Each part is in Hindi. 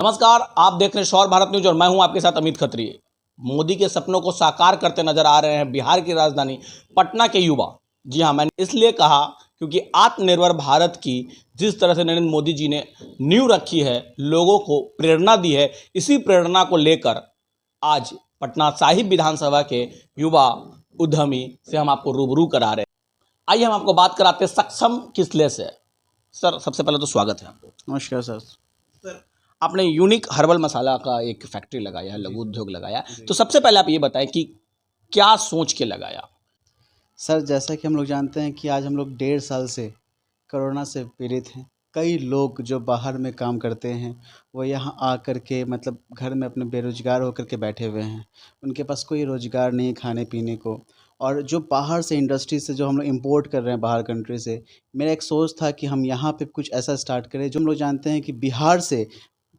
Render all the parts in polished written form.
नमस्कार, आप देख रहे हैं शौर भारत न्यूज और मैं हूं आपके साथ अमित खत्री। मोदी के सपनों को साकार करते नजर आ रहे हैं बिहार की राजधानी पटना के युवा। जी हां, मैंने इसलिए कहा क्योंकि आत्मनिर्भर भारत की जिस तरह से नरेंद्र मोदी जी ने नींव रखी है, लोगों को प्रेरणा दी है, इसी प्रेरणा को लेकर आज पटना साहिब विधानसभा के युवा उद्यमी से हम आपको रूबरू करा रहे हैं। आइए हम आपको बात कराते हैं सक्षम किसले से। सर, सबसे पहले तो स्वागत है आपको। नमस्कार सर। सर, आपने यूनिक हर्बल मसाला का एक फैक्ट्री लगाया है, लघु उद्योग लगाया, तो सबसे पहले आप ये बताएं कि क्या सोच के लगाया? सर, जैसा कि हम लोग जानते हैं कि आज हम लोग 1.5 साल से कोरोना से पीड़ित हैं। कई लोग जो बाहर में काम करते हैं वो यहाँ आ कर के मतलब घर में अपने बेरोजगार होकर के बैठे हुए हैं। उनके पास कोई रोजगार नहीं खाने पीने को। और जो बाहर से इंडस्ट्री से जो हम लोग इंपोर्ट कर रहे हैं बाहर कंट्री से, मेरा एक सोच था कि हम यहाँ पे कुछ ऐसा स्टार्ट करें। जो हम लोग जानते हैं कि बिहार से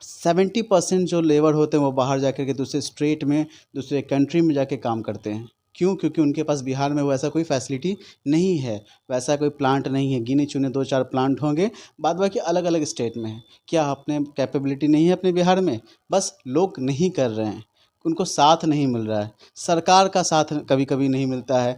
70% जो लेबर होते हैं वो बाहर जाकर के दूसरे स्टेट में, दूसरे कंट्री में जाके काम करते हैं। क्यों? क्योंकि उनके पास बिहार में वैसा कोई फैसिलिटी नहीं है, वैसा कोई प्लांट नहीं है। गिने चुने 2-4 प्लांट होंगे, बाद बाकी अलग अलग स्टेट में है। क्या अपने कैपेबिलिटी नहीं है अपने बिहार में? बस लोग नहीं कर रहे हैं, उनको साथ नहीं मिल रहा है, सरकार का साथ कभी कभी नहीं मिलता है।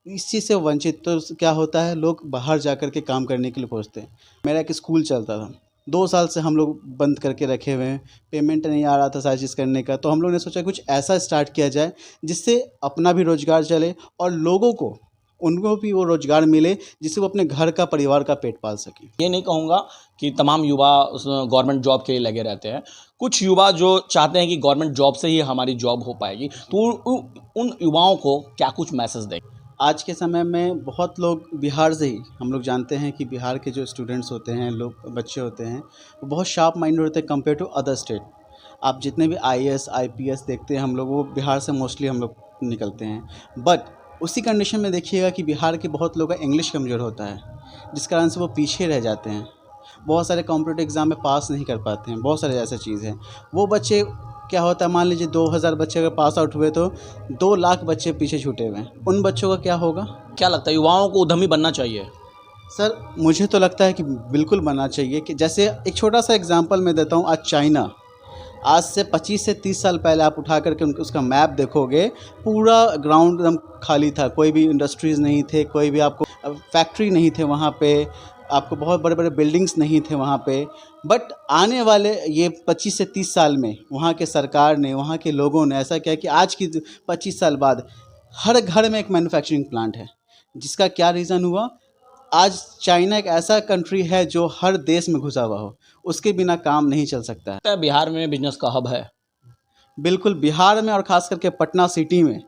इस चीज़ से वंचित तो क्या होता है, लोग बाहर जा कर के काम करने के लिए पहुँचते हैं। मेरा एक स्कूल चलता था, 2 साल से हम लोग बंद करके रखे हुए हैं। पेमेंट नहीं आ रहा था सारी चीज़ करने का, तो हम लोग ने सोचा कुछ ऐसा स्टार्ट किया जाए जिससे अपना भी रोज़गार चले और लोगों को, उनको भी वो रोज़गार मिले जिससे वो अपने घर का, परिवार का पेट पाल सकें। ये नहीं कहूँगा कि तमाम युवा उस गवर्नमेंट जॉब के लिए लगे रहते हैं। कुछ युवा जो चाहते हैं कि गवर्नमेंट जॉब से ही हमारी जॉब हो पाएगी, तो उन युवाओं को क्या कुछ मैसेज दें? आज के समय में बहुत लोग बिहार से ही, हम लोग जानते हैं कि बिहार के जो स्टूडेंट्स होते हैं, लोग बच्चे होते हैं, वो बहुत शार्प माइंड होते हैं कंपेयर टू अदर स्टेट। आप जितने भी आईएएस आईपीएस देखते हैं हम लोग, वो बिहार से मोस्टली हम लोग निकलते हैं। बट उसी कंडीशन में देखिएगा कि बिहार के बहुत लोगों का इंग्लिश कमज़ोर होता है, जिस कारण से वो पीछे रह जाते हैं। बहुत सारे कॉम्पिटिटिव एग्ज़ाम में पास नहीं कर पाते हैं। बहुत सारे ऐसे चीज़ हैं। वो बच्चे, क्या होता है, मान लीजिए 2000 बच्चे अगर पास आउट हुए तो 2 लाख बच्चे पीछे छूटे हुए हैं। उन बच्चों का क्या होगा? क्या लगता है युवाओं को उद्यमी बनना चाहिए? सर, मुझे तो लगता है कि बिल्कुल बनना चाहिए। कि जैसे एक छोटा सा एग्जांपल मैं देता हूँ। आज चाइना, आज से 25 से 30 साल पहले आप उठा करके उसका मैप देखोगे, पूरा ग्राउंड एकदम खाली था। कोई भी इंडस्ट्रीज़ नहीं थे, कोई भी आपको फैक्ट्री नहीं थे वहाँ पे, आपको बहुत बड़े बड़े बिल्डिंग्स नहीं थे वहाँ पे। बट आने वाले ये 25 से 30 साल में वहाँ के सरकार ने, वहाँ के लोगों ने ऐसा किया कि आज की 25 साल बाद हर घर में एक मैन्युफैक्चरिंग प्लांट है। जिसका क्या रीज़न हुआ? आज चाइना एक ऐसा कंट्री है जो हर देश में घुसा हुआ हो, उसके बिना काम नहीं चल सकता है। बिहार में बिजनेस का हब है। बिल्कुल, बिहार में और ख़ास करके पटना सिटी में।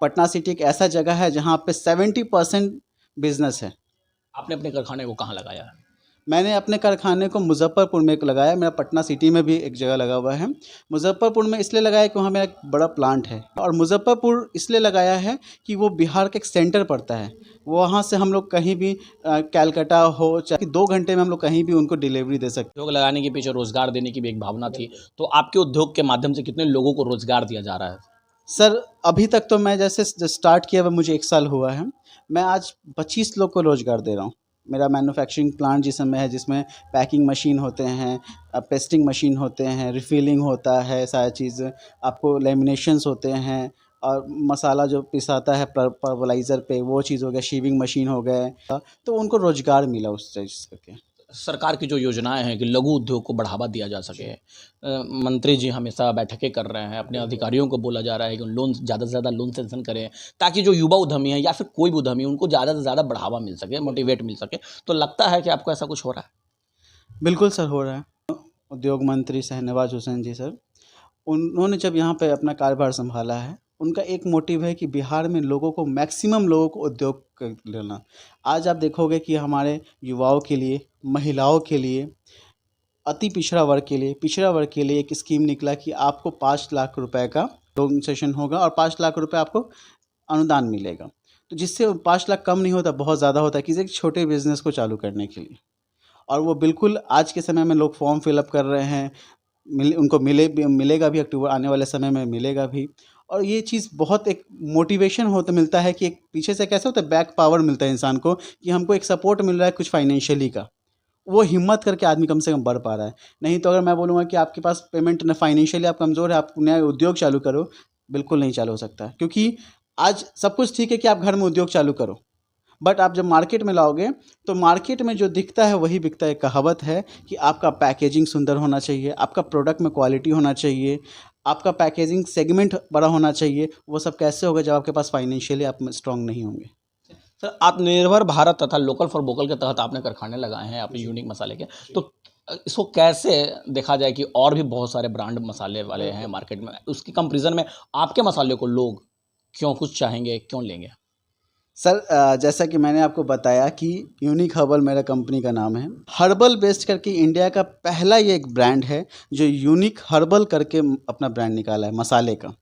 पटना सिटी एक ऐसा जगह है जहाँ पे 70% बिजनेस है। आपने अपने कारखाने को कहाँ लगाया है? मैंने अपने कारखाने को मुज़फ़्फ़रपुर में एक लगाया। मेरा पटना सिटी में भी एक जगह लगा हुआ है। मुज़फ़्फ़रपुर में इसलिए लगाया कि वहाँ मेरा एक बड़ा प्लांट है। और मुज़फ़्फ़रपुर इसलिए लगाया है कि वो बिहार का एक सेंटर पड़ता है। वहाँ से हम लोग कहीं भी कैलकाटा हो, चाहे 2 घंटे में हम लोग कहीं भी उनको डिलीवरी दे सकते हैं। उद्योग लगाने के पीछे रोजगार देने की भी एक भावना थी, तो आपके उद्योग के माध्यम से कितने लोगों को रोजगार दिया जा रहा है? सर, अभी तक तो मैं जैसे स्टार्ट किया हुआ मुझे 1 साल हुआ है। मैं आज 25 लोग को रोज़गार दे रहा हूँ। मेरा मैन्युफैक्चरिंग प्लांट जिसमें है, जिसमें पैकिंग मशीन होते हैं, पेस्टिंग मशीन होते हैं, रिफ़िलिंग होता है, सारी चीज़ आपको लेमिनेशंस होते हैं, और मसाला जो पिसाता है पर्वलाइज़र पे, वो चीज़ हो गया, शीविंग मशीन हो गए। तो उनको रोज़गार मिला उस चीज़ करके। सरकार की जो योजनाएं हैं कि लघु उद्योग को बढ़ावा दिया जा सके, मंत्री जी हमेशा बैठकें कर रहे हैं, अपने अधिकारियों को बोला जा रहा है कि लोन ज़्यादा से ज़्यादा लोन सेंक्शन करें, ताकि जो युवा उद्यमी हैं या फिर कोई भी उद्यमी, उनको ज़्यादा से ज़्यादा बढ़ावा मिल सके, मोटिवेट मिल सके। तो लगता है कि आपको ऐसा कुछ हो रहा है? बिल्कुल सर, हो रहा है। उद्योग मंत्री शहनवाज हुसैन जी सर, उन्होंने जब यहाँ पे अपना कार्यभार संभाला है, उनका एक मोटिव है कि बिहार में लोगों को, मैक्सिमम लोगों को उद्योग लेना। आज आप देखोगे कि हमारे युवाओं के लिए, महिलाओं के लिए, अति पिछड़ा वर्ग के लिए एक स्कीम निकला कि आपको 5 लाख रुपए का लोन सेशन होगा और 5 लाख रुपए आपको अनुदान मिलेगा। तो जिससे 5 लाख कम नहीं होता, बहुत ज़्यादा होता है किसी एक छोटे बिजनेस को चालू करने के लिए। और वो बिल्कुल आज के समय में लोग फॉर्म फिलअप कर रहे हैं। उनको मिलेगा भी, अक्टूबर आने वाले समय में मिलेगा भी। और ये चीज़ बहुत एक मोटिवेशन मिलता है कि एक पीछे से कैसे होता है, बैक पावर मिलता है इंसान को कि हमको एक सपोर्ट मिल रहा है कुछ फाइनेंशियली का। वो हिम्मत करके आदमी कम से कम बढ़ पा रहा है। नहीं तो अगर मैं बोलूँगा कि आपके पास पेमेंट न फाइनेंशियली आप कमज़ोर है, आप नया उद्योग चालू करो, बिल्कुल नहीं चालू हो सकता। क्योंकि आज सब कुछ ठीक है कि आप घर में उद्योग चालू करो, बट आप जब मार्केट में लाओगे तो मार्केट में जो दिखता है वही बिकता है। कहावत है कि आपका पैकेजिंग सुंदर होना चाहिए, आपका प्रोडक्ट में क्वालिटी होना चाहिए, आपका पैकेजिंग सेगमेंट बड़ा होना चाहिए। वो सब कैसे होगा जब आपके पास फाइनेंशियली आप स्ट्रांग नहीं होंगे। सर, आत्मनिर्भर भारत तथा लोकल फॉर वोकल के तहत आपने कारखाने लगाए हैं अपने यूनिक मसाले के, तो इसको कैसे देखा जाए कि और भी बहुत सारे ब्रांड मसाले वाले हैं मार्केट में, उसकी कंपैरिजन में आपके मसाले को लोग क्यों कुछ चाहेंगे, क्यों लेंगे? सर जैसा कि मैंने आपको बताया कि यूनिक हर्बल मेरा कंपनी का नाम है। हर्बल बेस्ड करके इंडिया का पहला ये एक ब्रांड है जो यूनिक हर्बल करके अपना ब्रांड निकाला है मसाले का।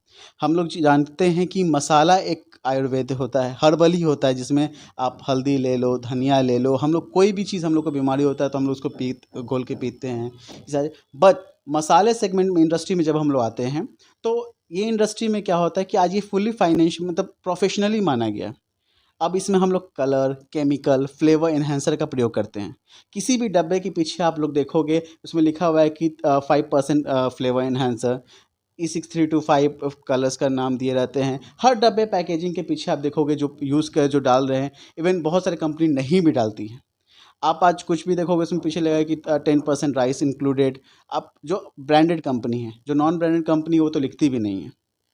हम लोग जानते हैं कि मसाला एक आयुर्वेद होता है, हर्बल ही होता है, जिसमें आप हल्दी ले लो, धनिया ले लो, हम लोग कोई भी चीज़ हम लोग को बीमारी होता है तो हम लोग उसको घोल के पीते हैं सारे। बट मसाले सेगमेंट में इंडस्ट्री में जब हम लोग आते हैं तो ये इंडस्ट्री में क्या होता है कि आज ये फुल्ली फाइनेंशियल मतलब प्रोफेशनली माना गया है। अब इसमें हम लोग कलर, केमिकल, फ्लेवर एनहांसर का प्रयोग करते हैं। किसी भी डब्बे के पीछे आप लोग देखोगे उसमें लिखा हुआ है कि 5% फ्लेवर एनहांसर, E6325 कलर्स का नाम दिए रहते हैं। हर डब्बे पैकेजिंग के पीछे आप देखोगे जो यूज़ कर जो डाल रहे हैं, इवन बहुत सारी कंपनी नहीं भी डालती हैं। आप आज कुछ भी देखोगे उसमें पीछे लगा है कि 10% राइस इंक्लूडेड। आप जो ब्रांडेड कंपनी है, जो नॉन ब्रांडेड कंपनी वो तो लिखती भी नहीं है।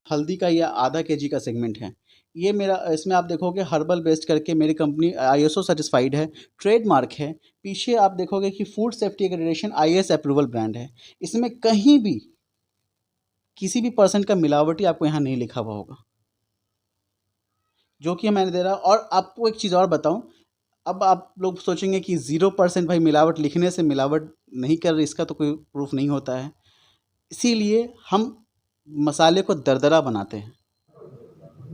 हल्दी का ये आधा केजी का सेगमेंट है। ये मेरा इसमें आप देखोगे हर्बल बेस्ड करके मेरी कंपनी ISO सर्टिफाइड है, ट्रेडमार्क है। पीछे आप देखोगे कि food safety accreditation IS approval brand है। इसमें कहीं भी किसी भी परसेंट का मिलावटी आपको यहाँ नहीं लिखा हुआ होगा, जो कि मैंने दे रहा। और आपको एक चीज़ और बताऊँ, अब आप लोग सोचेंगे कि 0% भाई मिलावट लिखने से मिलावट नहीं कर रही, इसका तो कोई प्रूफ नहीं होता है। इसीलिए हम मसाले को दरदरा बनाते हैं।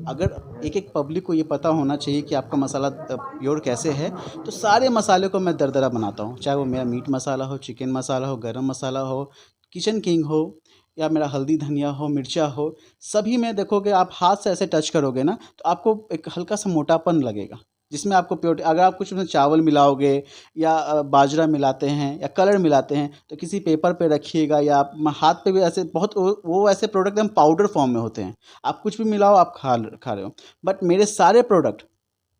अगर एक एक पब्लिक को ये पता होना चाहिए कि आपका मसाला प्योर कैसे है, तो सारे मसाले को मैं दरदरा बनाता हूँ। चाहे वो मेरा मीट मसाला हो, चिकन मसाला हो, गरम मसाला हो, किचन किंग हो, या मेरा हल्दी धनिया हो, मिर्चा हो, सभी में देखोगे आप हाथ से ऐसे टच करोगे ना तो आपको एक हल्का सा मोटापन लगेगा, जिसमें आपको प्योरिटी। अगर आप कुछ उसमें चावल मिलाओगे या बाजरा मिलाते हैं या कलर मिलाते हैं तो किसी पेपर पे रखिएगा, या आप हाथ पे भी ऐसे बहुत वो ऐसे प्रोडक्ट हम पाउडर फॉर्म में होते हैं। आप कुछ भी मिलाओ आप खा रहे हो। बट मेरे सारे प्रोडक्ट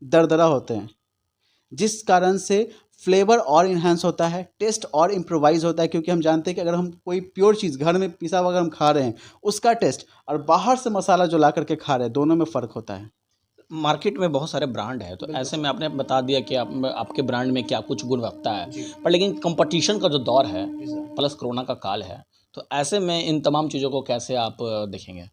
दरदरा होते हैं, जिस कारण से फ्लेवर और इन्हांस होता है, टेस्ट और इम्प्रोवाइज़ होता है। क्योंकि हम जानते हैं कि अगर हम कोई प्योर चीज़ घर में पिसा हुआ अगर हम खा रहे हैं, उसका टेस्ट और बाहर से मसाला जो ला करके खा रहे हैं, दोनों में फ़र्क होता है। मार्केट में बहुत सारे ब्रांड हैं, तो ऐसे में आपने बता दिया कि आपके ब्रांड में क्या कुछ गुणवत्ता है, पर लेकिन कंपटीशन का जो दौर है प्लस कोरोना का काल है, तो ऐसे में इन तमाम चीज़ों को कैसे आप देखेंगे?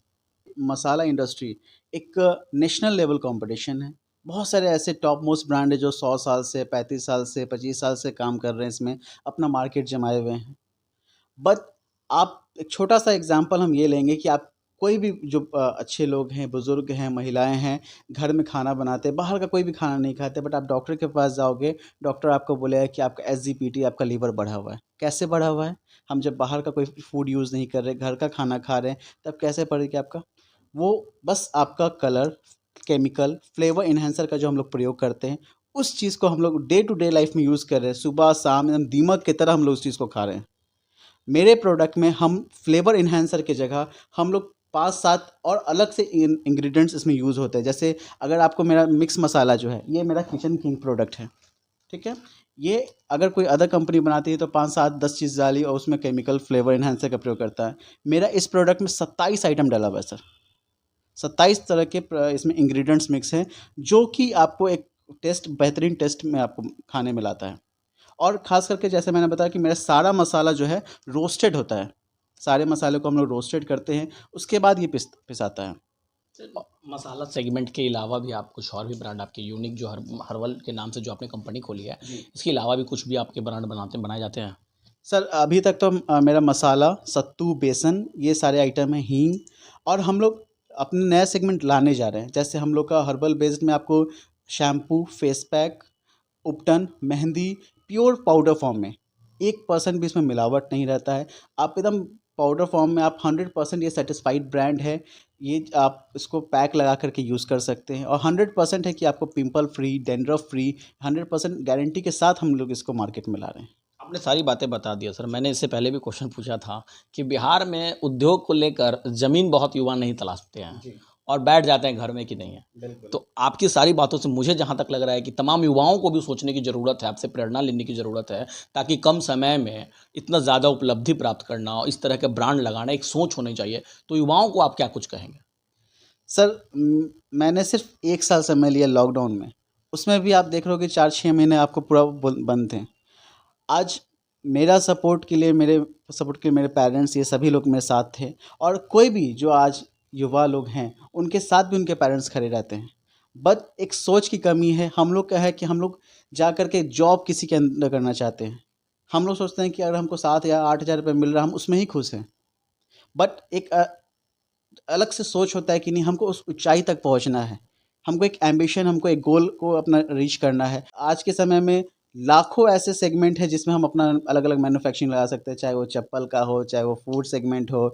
मसाला इंडस्ट्री एक नेशनल लेवल कंपटीशन है। बहुत सारे ऐसे टॉप मोस्ट ब्रांड है जो 100 साल से, 35 साल से, 25 साल से काम कर रहे हैं, इसमें अपना मार्केट जमाए हुए हैं। बट आप एक छोटा सा एग्जांपल हम ये लेंगे कि आप कोई भी जो अच्छे लोग हैं, बुज़ुर्ग हैं, महिलाएं हैं, घर में खाना बनाते हैं, बाहर का कोई भी खाना नहीं खाते, बट आप डॉक्टर के पास जाओगे, डॉक्टर आपको बोलेगा कि आपका SGPT, आपका लीवर बढ़ा हुआ है। कैसे बढ़ा हुआ है? हम जब बाहर का कोई फूड यूज़ नहीं कर रहे, घर का खाना खा रहे हैं, तब कैसे बढ़ेगा आपका? वो बस आपका कलर, केमिकल, फ्लेवर एनहांसर का जो हम लोग प्रयोग करते हैं, उस चीज़ को हम लोग डे टू डे लाइफ में यूज़ कर रहे हैं। सुबह शाम एकदम दीमक की तरह हम लोग उस चीज़ को खा रहे हैं। मेरे प्रोडक्ट में हम फ्लेवर एनहांसर की जगह हम लोग 5-7 और अलग से इंग्रेडिएंट्स इसमें यूज़ होते हैं। जैसे अगर आपको मेरा मिक्स मसाला जो है, ये मेरा किचन किंग प्रोडक्ट है, ठीक है? ये अगर कोई अदर कंपनी बनाती है तो 5-7-10 चीज़ डाली और उसमें केमिकल फ्लेवर एनहांसर का प्रयोग करता है। मेरा इस प्रोडक्ट में 27 आइटम डाला हुआ है सर। 27 तरह के इसमें इंग्रेडिएंट्स मिक्स हैं, जो कि आपको एक टेस्ट, बेहतरीन टेस्ट में आपको खाने में लाता है। और ख़ास करके जैसे मैंने बताया कि मेरा सारा मसाला जो है रोस्टेड होता है। सारे मसाले को हम लोग रोस्टेड करते हैं, उसके बाद ये पिसाता है। मसाला सेगमेंट के अलावा भी आप कुछ और भी ब्रांड, आपके यूनिक जो हर्बल के नाम से जो आपने कंपनी खोली है, इसके अलावा भी कुछ भी आपके ब्रांड बनाए जाते हैं? सर अभी तक तो मेरा मसाला, सत्तू, बेसन, ये सारे आइटम हैं, हींग। और हम लोग अपने नया सेगमेंट लाने जा रहे हैं। जैसे हम लोग का हर्बल बेस्ड में आपको शैम्पू, फेस पैक, उपटन, मेहंदी प्योर पाउडर फॉर्म में, 1% भी इसमें मिलावट नहीं रहता है। आप एकदम पाउडर फॉर्म में आप 100% ये सेटिस्फाइड ब्रांड है। ये आप इसको पैक लगा करके यूज़ कर सकते हैं और 100% है कि आपको pimple free, dandruff free, 100% guarantee के साथ हम लोग इसको मार्केट में ला रहे हैं। आपने सारी बातें बता दी है सर। मैंने इससे पहले भी क्वेश्चन पूछा था कि बिहार में उद्योग को लेकर ज़मीन बहुत युवा नहीं तलाशते हैं जी, और बैठ जाते हैं घर में कि नहीं है। बिल्कुल। तो आपकी सारी बातों से मुझे जहाँ तक लग रहा है कि तमाम युवाओं को भी सोचने की ज़रूरत है, आपसे प्रेरणा लेने की ज़रूरत है, ताकि कम समय में इतना ज़्यादा उपलब्धि प्राप्त करना और इस तरह के ब्रांड लगाना एक सोच होनी चाहिए। तो युवाओं को आप क्या कुछ कहेंगे? सर मैंने सिर्फ 1 साल समय लिया लॉकडाउन में, उसमें भी आप देख रहे हो कि 4-6 महीने आपको पूरा बंद थे। आज मेरे पेरेंट्स ये सभी लोग मेरे साथ थे, और कोई भी जो आज युवा लोग हैं उनके साथ भी उनके पेरेंट्स खड़े रहते हैं। बट एक सोच की कमी है, हम लोग का है कि हम लोग जा कर के जॉब किसी के अंडर करना चाहते हैं। हम लोग सोचते हैं कि अगर हमको 7 या 8 हज़ार रुपये मिल रहा है हम उसमें ही खुश हैं। बट एक अलग से सोच होता है कि नहीं, हमको उस ऊंचाई तक पहुंचना है, हमको एक एम्बिशन, हमको एक गोल को अपना रीच करना है। आज के समय में लाखों ऐसे सेगमेंट है जिसमें हम अपना अलग अलग मैन्युफैक्चरिंग लगा सकते हैं, चाहे वो चप्पल का हो, चाहे वो फूड सेगमेंट हो,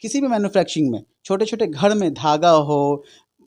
किसी भी मैन्युफैक्चरिंग में, छोटे छोटे घर में धागा हो,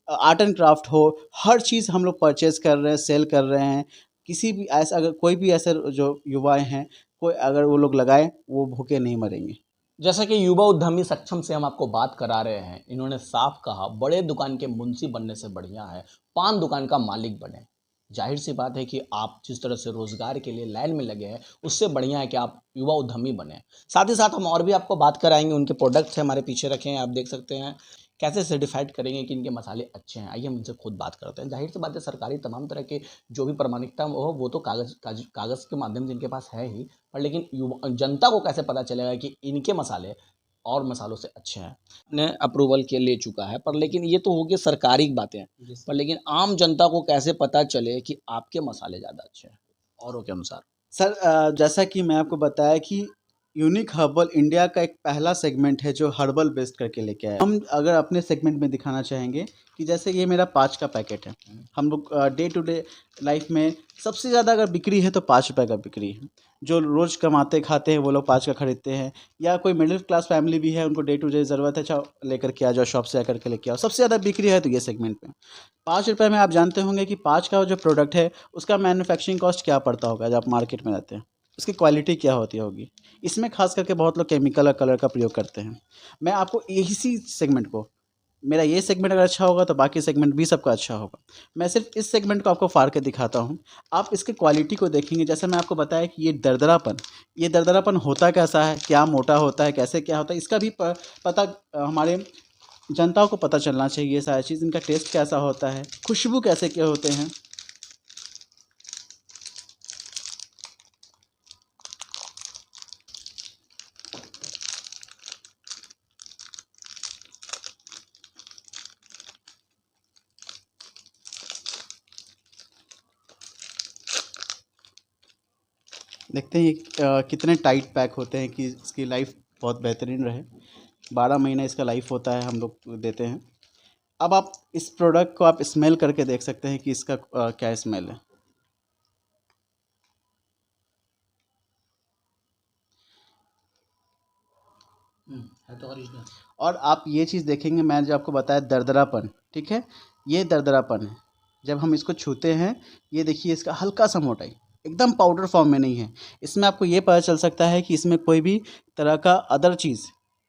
आर्ट एंड क्राफ्ट हो, हर चीज़ हम लोग परचेज कर रहे हैं, सेल कर रहे हैं। किसी भी ऐसा, अगर कोई भी ऐसे जो युवाएं हैं, कोई अगर वो लोग लगाएं, वो भूखे नहीं मरेंगे। जैसा कि युवा उद्यमी सक्षम से हम आपको बात करा रहे हैं, इन्होंने साफ कहा बड़े दुकान के मुंशी बनने से बढ़िया है पान दुकान का मालिक बने। जाहिर सी बात है कि आप जिस तरह से रोजगार के लिए लाइन में लगे हैं, उससे बढ़िया है कि आप युवा उद्यमी बने। साथ ही साथ हम और भी आपको बात कराएंगे, उनके प्रोडक्ट्स हमारे पीछे रखे हैं, आप देख सकते हैं। कैसे सर्टिफाइड करेंगे कि इनके मसाले अच्छे हैं, आइए हम इनसे खुद बात करते हैं। जाहिर सी बात है, सरकारी तमाम तरह के जो भी प्रामाणिकता हो वो तो कागज़ के माध्यम से इनके पास है ही, पर लेकिन जनता को कैसे पता चलेगा कि इनके मसाले और मसालों से अच्छे हैं। ने अप्रूवल के ले चुका है, पर लेकिन ये तो हो गई सरकारी बातें, पर लेकिन आम जनता को कैसे पता चले कि आपके मसाले ज़्यादा अच्छे हैं औरों के अनुसार? सर जैसा कि मैं आपको बताया कि यूनिक हर्बल इंडिया का एक पहला सेगमेंट है जो हर्बल बेस्ड करके लेके आया है। हम अगर अपने सेगमेंट में दिखाना चाहेंगे कि जैसे ये मेरा 5 का पैकेट है। हम लोग डे टू डे लाइफ में सबसे ज़्यादा अगर बिक्री है तो 5 रुपए का बिक्री है। जो रोज़ कमाते खाते हैं वो लोग 5 का खरीदते हैं, या कोई मिडिल क्लास फैमिली भी है, उनको डे टू डे ज़रूरत है, अच्छा लेकर के आ जाओ, शॉप से आकर के लेके आओ। सबसे ज़्यादा बिक्री है तो ये सेगमेंट में 5 रुपए में। आप जानते होंगे कि 5 का जो प्रोडक्ट है उसका मैन्युफैक्चरिंग कॉस्ट क्या पड़ता होगा जब आप मार्केट में जाते हैं, उसकी क्वालिटी क्या होती होगी। इसमें खास करके बहुत लोग केमिकल और कलर का प्रयोग करते हैं। मैं आपको इसी सेगमेंट को, मेरा ये सेगमेंट अगर अच्छा होगा तो बाकी सेगमेंट भी सबका अच्छा होगा। मैं सिर्फ इस सेगमेंट को आपको फाड़ के दिखाता हूँ। आप इसकी क्वालिटी को देखेंगे, जैसे मैं आपको बताया कि ये दरदरापन होता कैसा है, क्या मोटा होता है, कैसे क्या होता है, इसका भी पता हमारे जनता को पता चलना चाहिए। ये सारी चीज़, इनका टेस्ट कैसा होता है, खुशबू कैसे क्या होते हैं। देखते हैं ये कितने टाइट पैक होते हैं कि इसकी लाइफ बहुत बेहतरीन रहे। 12 महीना इसका लाइफ होता है, हम लोग देते हैं। अब आप इस प्रोडक्ट को आप स्मेल करके देख सकते हैं कि इसका क्या स्मेल है। है तो ओरिजिनल। और आप ये चीज़ देखेंगे, मैंने जो आपको बताया दरदरापन, ठीक है, ये दरदरापन है। जब हम इसको छूते हैं, ये देखिए इसका हल्का सा मोटाई, एकदम पाउडर फॉर्म में नहीं है। इसमें आपको ये पता चल सकता है कि इसमें कोई भी तरह का अदर चीज़,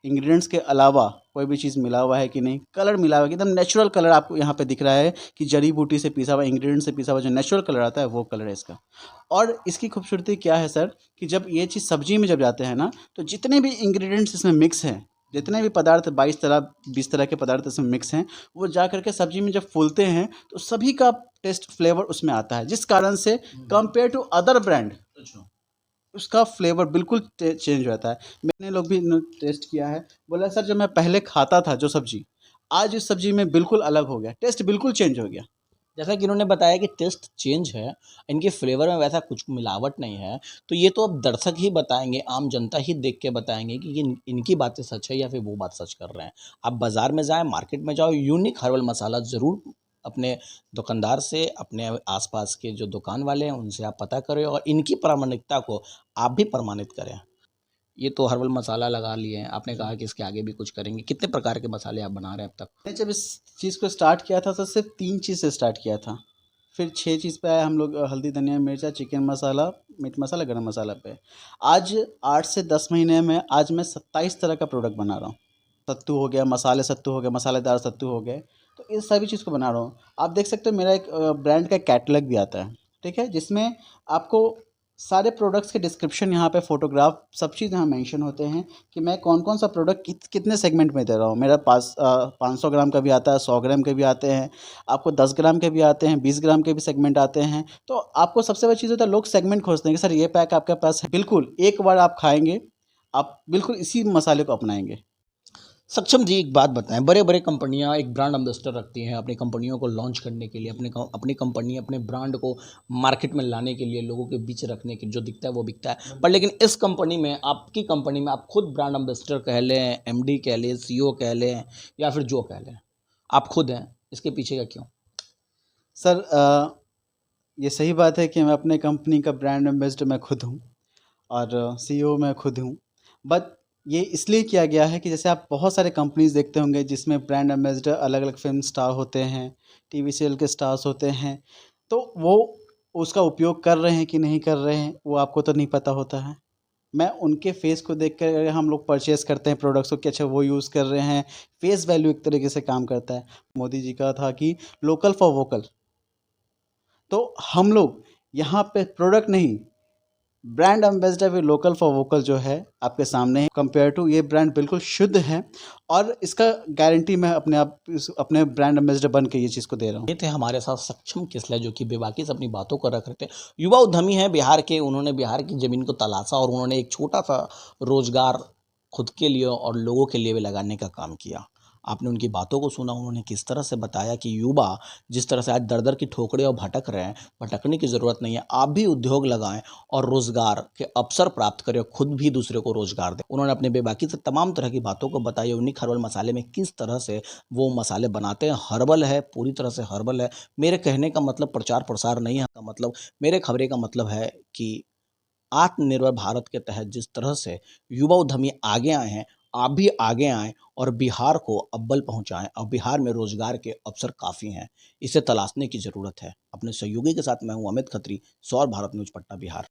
इंग्रेडिएंट्स के अलावा कोई भी चीज़ मिला हुआ है कि नहीं। कलर मिला हुआ है, एकदम नेचुरल कलर आपको यहाँ पे दिख रहा है कि जड़ी बूटी से पिसा हुआ, इंग्रेडिएंट से पिसा हुआ जो नेचुरल कलर आता है वो कलर है इसका। और इसकी खूबसूरती क्या है सर, कि जब ये चीज़ सब्जी में जब जाते हैं ना, तो जितने भी इंग्रेडिएंट्स इसमें मिक्स हैं, जितने भी पदार्थ 20 तरह के पदार्थ इसमें मिक्स हैं, वो जा कर के सब्जी में जब फूलते हैं तो सभी का टेस्ट फ्लेवर उसमें आता है, जिस कारण से कंपेयर टू अदर ब्रांड उसका फ्लेवर बिल्कुल चेंज होता है। मैंने लोग भी टेस्ट किया है, बोला सर जब मैं पहले खाता था जो सब्जी, आज इस सब्जी में बिल्कुल अलग हो गया, टेस्ट बिल्कुल चेंज हो गया। जैसा कि इन्होंने बताया कि टेस्ट चेंज है, इनके फ्लेवर में वैसा कुछ मिलावट नहीं है, तो ये तो अब दर्शक ही बताएँगे, आम जनता ही देख के बताएँगे कि इनकी बातें सच है या फिर वो बात सच कर रहे हैं। आप बाज़ार में जाएँ, मार्केट में जाओ, यूनिक हर्बल मसाला ज़रूर अपने दुकानदार से, अपने आस-पास के जो दुकान वाले हैं, उनसे आप पता करें और इनकी प्रामाणिकता को आप भी प्रमाणित करें। ये तो हर्बल मसाला लगा लिए हैं, आपने कहा कि इसके आगे भी कुछ करेंगे। कितने प्रकार के मसाले आप बना रहे हैं अब तक? मैंने जब इस चीज़ को स्टार्ट किया था तो सिर्फ 3 चीज़ से स्टार्ट किया था। फिर 6 चीज़ पे आए हम लोग हल्दी धनिया मिर्चा चिकन मसाला मीट मसाला गरम मसाला पे। आज 8 से 10 महीने में आज मैं 27 तरह का प्रोडक्ट बना रहा हूँ। सत्तू हो गया, मसाले सत्तू हो गया, मसालेदार सत्तू हो गए, तो इन सभी चीज़ को बना रहा हूँ। आप देख सकते हो मेरा एक ब्रांड का कैटलॉग भी आता है, ठीक है? जिसमें आपको सारे प्रोडक्ट्स के डिस्क्रिप्शन यहाँ पे फ़ोटोग्राफ सब चीज़ यहाँ मेंशन होते हैं कि मैं कौन-कौन सा प्रोडक्ट कितने सेगमेंट में दे रहा हूँ। मेरा पास 500 ग्राम का भी आता है, 100 ग्राम के भी आते हैं, आपको 10 ग्राम के भी आते हैं, 20 ग्राम के भी सेगमेंट आते हैं। तो आपको सबसे बड़ी चीज़ होता है लोग सेगमेंट खोजते हैं कि सर ये पैक आपके पास है। बिल्कुल, एक बार आप खाएँगे, आप बिल्कुल इसी मसाले को अपनाएँगे। सक्षम जी, एक बात बताएं, बड़े बड़े कंपनियां एक ब्रांड एम्बेसडर रखती हैं अपनी कंपनियों को लॉन्च करने के लिए, अपनी कंपनी अपने ब्रांड को मार्केट में लाने के लिए, लोगों के बीच रखने के, जो दिखता है वो बिकता है। पर लेकिन इस कंपनी में, आपकी कंपनी में, आप खुद ब्रांड एम्बेसडर कह लें, एमडी कह लें, सीईओ कह लें, या फिर जो कह लें, आप खुद हैं, इसके पीछे का क्यों? सर ये सही बात है कि मैं अपने कंपनी का ब्रांड एम्बेसडर मैं खुद हूँ और सीईओ मैं खुद हूँ। बट ये इसलिए किया गया है कि जैसे आप बहुत सारे कंपनीज़ देखते होंगे जिसमें ब्रांड एम्बेसडर अलग-अलग फ़िल्म स्टार होते हैं, टीवी सीरियल के स्टार्स होते हैं, तो वो उसका उपयोग कर रहे हैं कि नहीं कर रहे हैं, वो आपको तो नहीं पता होता है। मैं उनके फेस को देख कर हम लोग परचेज़ करते हैं प्रोडक्ट्स को कि अच्छा वो यूज़ कर रहे हैं, फेस वैल्यू एक तरीके से काम करता है। मोदी जी का था कि लोकल फॉर वोकल। तो हम लोग यहाँ पे प्रोडक्ट नहीं, ब्रांड एम्बेसडर भी लोकल फॉर वोकल जो है आपके सामने है। कंपेयर टू ये ब्रांड बिल्कुल शुद्ध है और इसका गारंटी मैं अपने ब्रांड एम्बेसडर बन के ये चीज़ को दे रहा हूँ। ये थे हमारे साथ सक्षम किसले, जो कि बेबाकी से अपनी बातों को रख रहे थे। युवा उद्यमी हैं बिहार के, उन्होंने बिहार की ज़मीन को तलाशा और उन्होंने एक छोटा सा रोजगार खुद के लिए और लोगों के लिए भी लगाने का काम किया। आपने उनकी बातों को सुना, उन्होंने किस तरह से बताया कि युवा जिस तरह से आज दर-दर की ठोकरें और भटक रहे हैं, भटकने की ज़रूरत नहीं है। आप भी उद्योग लगाएँ और रोज़गार के अवसर प्राप्त करें और खुद भी दूसरे को रोज़गार दें। उन्होंने अपने बेबाकी से तमाम तरह की बातों को बताई। यूनिक हर्बल मसाले में किस तरह से वो मसाले बनाते हैं। हर्बल है, पूरी तरह से हर्बल है। मेरे कहने का मतलब प्रचार-प्रसार नहीं है, का मतलब मेरे खबरे का मतलब है कि आत्मनिर्भर भारत के तहत जिस तरह से युवा उद्यमी आगे आए हैं, आप भी आगे आएँ और बिहार को अव्वल पहुँचाएँ और बिहार में रोज़गार के अवसर काफ़ी हैं। इसे तलाशने की ज़रूरत है। अपने सहयोगी के साथ मैं हूँ अमित खत्री, सौर भारत न्यूज़ पटना, बिहार।